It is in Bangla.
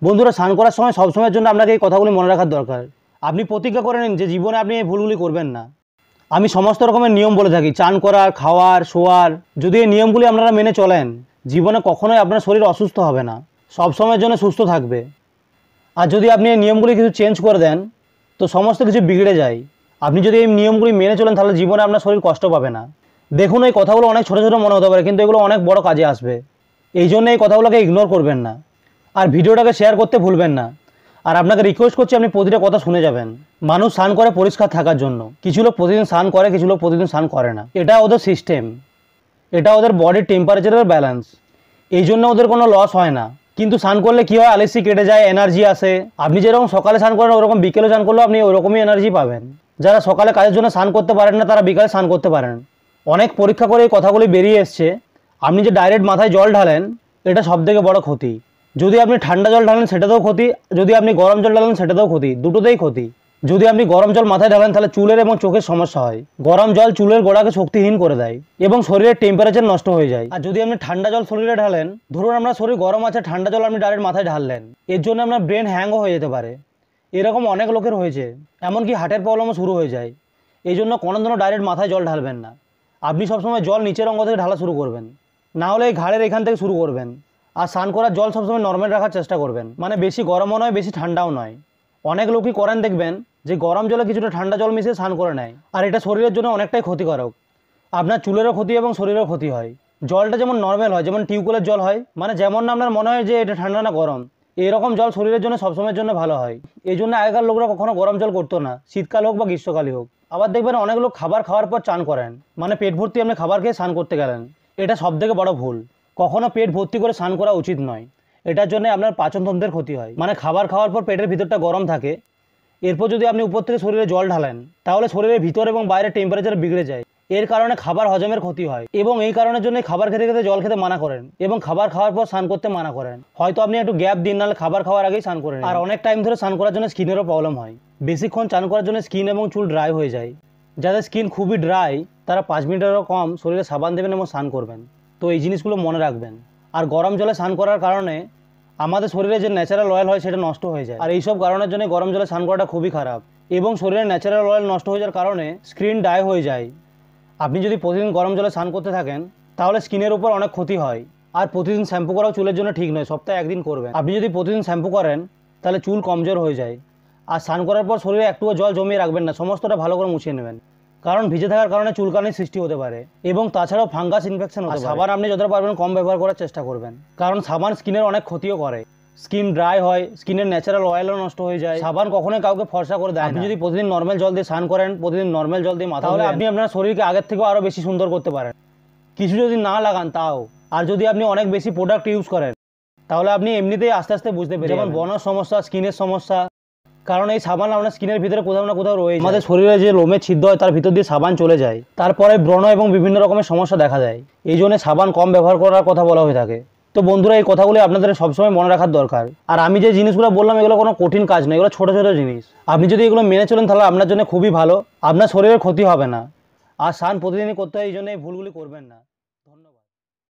বন্ধুরা, স্নান করার সময় সবসময়ের জন্য আপনাকে এই কথাগুলি মনে রাখার দরকার। আপনি প্রতিজ্ঞা করে নিন যে জীবনে আপনি এই ভুলগুলি করবেন না। আমি সমস্ত রকমের নিয়ম বলে থাকি, চান করার, খাওয়ার, শোয়ার। যদি এই নিয়মগুলি আপনারা মেনে চলেন, জীবনে কখনোই আপনার শরীর অসুস্থ হবে না, সবসময়ের জন্য সুস্থ থাকবে। আর যদি আপনি এই নিয়মগুলি কিছু চেঞ্জ করে দেন, তো সমস্ত কিছু বিগড়ে যায়। আপনি যদি এই নিয়মগুলি মেনে চলেন, তাহলে জীবনে আপনার শরীর কষ্ট পাবে না। দেখুন, এই কথাগুলো অনেক ছোটো ছোটো মনে হতে পারে, কিন্তু এগুলো অনেক বড় কাজে আসবে। এই জন্য এই কথাগুলোকে ইগনোর করবেন না, আর ভিডিওটাকে শেয়ার করতে ভুলবেন না। আর আপনাকে রিকোয়েস্ট করছি, আপনি প্রতিটা কথা শুনে যাবেন। মানুষ স্নান করে পরিষ্কার থাকার জন্য। কিছু লোক প্রতিদিন স্নান করে, কিছু লোক প্রতিদিন স্নান করে না। এটা ওদের সিস্টেম, এটা ওদের বডির টেম্পারেচারের ব্যালেন্স। এই জন্য ওদের কোনো লস হয় না। কিন্তু স্নান করলে কী হয়, আলসি কেটে যায়, এনার্জি আসে। আপনি যেরকম সকালে স্নান করেন, ওরকম বিকেলে স্নান করলেও আপনি ওরকমই এনার্জি পাবেন। যারা সকালে কাজের জন্য স্নান করতে পারেন না, তারা বিকালে স্নান করতে পারেন। অনেক পরীক্ষা করে এই কথাগুলি বেরিয়ে এসছে। আপনি যে ডাইরেক্ট মাথায় জল ঢালেন, এটা সবথেকে বড় ক্ষতি। যদি আপনি ঠান্ডা জল ঢালেন, সেটাতেও ক্ষতি। যদি আপনি গরম জল ঢালেন, সেটাতেও ক্ষতি। দুটোতেই ক্ষতি। যদি আপনি গরম জল মাথায় ঢালেন, তাহলে চুলের এবং চোখের সমস্যা হয়। গরম জল চুলের গোড়াকে শক্তিহীন করে দেয় এবং শরীরের টেম্পারেচার নষ্ট হয়ে যায়। আর যদি আপনি ঠান্ডা জল শরীরে ঢালেন, ধরুন আপনার শরীর গরম আছে, ঠান্ডা জল আপনি ডাইরেক্ট মাথায় ঢাললেন, এর জন্য আপনার ব্রেন হ্যাংও হয়ে যেতে পারে। এরকম অনেক লোকের হয়েছে, এমনকি হার্টের প্রবলেমও শুরু হয়ে যায়। এই জন্য কোনোদিনও ডাইরেক্ট মাথায় জল ঢালবেন না। আপনি সবসময় জল নিচের অঙ্গ থেকে ঢালা শুরু করবেন, না হলে এই ঘাড়ের এখান থেকে শুরু করবেন। আর স্নান করার জল সবসময় নর্মাল রাখার চেষ্টা করবেন, মানে বেশি গরমও নয়, বেশি ঠান্ডাও নয়। অনেক লোকই করেন দেখবেন যে গরম জলে কিছুটা ঠান্ডা জল মিশিয়ে স্নান করে নেয়, আর এটা শরীরের জন্য অনেকটাই ক্ষতিকারক। আপনার চুলেরও ক্ষতি এবং শরীরেরও ক্ষতি হয়। জলটা যেমন নর্মাল হয়, যেমন টিউবওয়েলের জল হয়, মানে যেমন না আপনার মনে হয় যে এটা ঠান্ডা না গরম, এরকম জল শরীরের জন্য সবসময়ের জন্য ভালো হয়। এই জন্য আগেকার লোকরা কখনো গরম জল করতো না, শীতকাল হোক বা গ্রীষ্মকালই হোক। আবার দেখবেন অনেক লোক খাবার খাওয়ার পর চান করেন, মানে পেট ভর্তি আপনি খাবার খেয়ে স্নান করতে গেলেন। এটা সবথেকে বড় ভুল। কখনো পেট ভর্তি করে স্নান করা উচিত নয়। এটার জন্য আপনার পাচনতন্ত্রের ক্ষতি হয়, মানে খাবার খাওয়ার পর পেটের ভিতরটা গরম থাকে। এরপর যদি আপনি উপর থেকে শরীরে জল ঢালেন, তাহলে শরীরের ভিতর এবং বাইরের টেম্পারেচার বিগড়ে যায়। এর কারণে খাবার হজমের ক্ষতি হয়, এবং এই কারণের জন্য খাবার খেতে খেতে জল খেতে মানা করেন এবং খাবার খাওয়ার পর স্নান করতে মানা করেন। হয়তো আপনি একটু গ্যাপ দিন, নাহলে খাবার খাওয়ার আগেই স্নান করেন। আর অনেক টাইম ধরে স্নান করার জন্য স্কিনেরও প্রবলেম হয়। বেশিক্ষণ স্নান করার জন্য স্কিন এবং চুল ড্রাই হয়ে যায়। যাদের স্কিন খুবই ড্রাই, তারা 5 মিনিটেরও কম শরীরে সাবান দেবেন এবং স্নান করবেন। তো এই জিনিসগুলো মনে রাখবেন। আর গরম জলে স্নান করার কারণে আমাদের শরীরে যে ন্যাচারাল অয়েল হয়, সেটা নষ্ট হয়ে যায়। আর এইসব কারণের জন্য গরম জলে স্নান করাটা খুবই খারাপ, এবং শরীরের ন্যাচারাল অয়েল নষ্ট হয়ে যাওয়ার কারণে স্কিন ড্রাই হয়ে যায়। আপনি যদি প্রতিদিন গরম জলে স্নান করতে থাকেন, তাহলে স্কিনের উপর অনেক ক্ষতি হয়। আর প্রতিদিন শ্যাম্পু করাও চুলের জন্য ঠিক নয়, সপ্তাহে একদিন করবেন। আপনি যদি প্রতিদিন শ্যাম্পু করেন, তাহলে চুল কমজোর হয়ে যায়। আর স্নান করার পর শরীরে একটুও জল জমিয়ে রাখবেন না, সমস্তটা ভালো করে মুছিয়ে নেবেন। কারণ ভিজে থাকার কারণে চুলকানির সৃষ্টি হতে পারে, এবং তাছাড়াও ফাঙ্গাস ইনফেকশন হতে পারে। সাবান আপনি যতটা পারবেন কম ব্যবহার করার চেষ্টা করবেন, কারণ সাবান স্কিনের অনেক ক্ষতিও করে। স্কিন ড্রাই হয়, স্কিনের ন্যাচারাল অয়েলও নষ্ট হয়ে যায়। সাবান কখনোই কাউকে ফর্সা করে দেয় না। আপনি যদি প্রতিদিন নর্মাল জল দিয়ে স্নান করেন, প্রতিদিন নর্মাল জল দিয়ে মাথা, তাহলে আপনি আপনার শরীরকে আগের থেকেও আরও বেশি সুন্দর করতে পারেন। কিছু যদি না লাগান তাও। আর যদি আপনি অনেক বেশি প্রোডাক্ট ইউজ করেন, তাহলে আপনি এমনিতেই আস্তে আস্তে বুঝতে পেরেছেন, যেমন বর্ণের সমস্যা, স্কিনের সমস্যা। কারণ এই সাবান আপনার স্কিনের ভিতরে কোথাও না কোথাও রয়েছে। আমাদের শরীরে যে লোমের ছিদ্র হয়, তার ভিতর দিয়ে সাবান চলে যায়, তারপরে ব্রণ এবং বিভিন্ন রকমের সমস্যা দেখা যায়। এই জন্য সাবান কম ব্যবহার করার কথা বলা হয়ে থাকে। তো বন্ধুরা, এই কথাগুলি আপনাদের সবসময় মনে রাখার দরকার। আর আমি যে জিনিসগুলো বললাম, এগুলো কোনো কঠিন কাজ নয়, এগুলো ছোটো ছোটো জিনিস। আপনি যদি এগুলো মেনে চলেন, তাহলে আপনার জন্য খুবই ভালো। আপনার শরীরের ক্ষতি হবে না। আর স্নান প্রতিদিনই করতে হয়, এই জন্য এই ভুলগুলি করবেন না।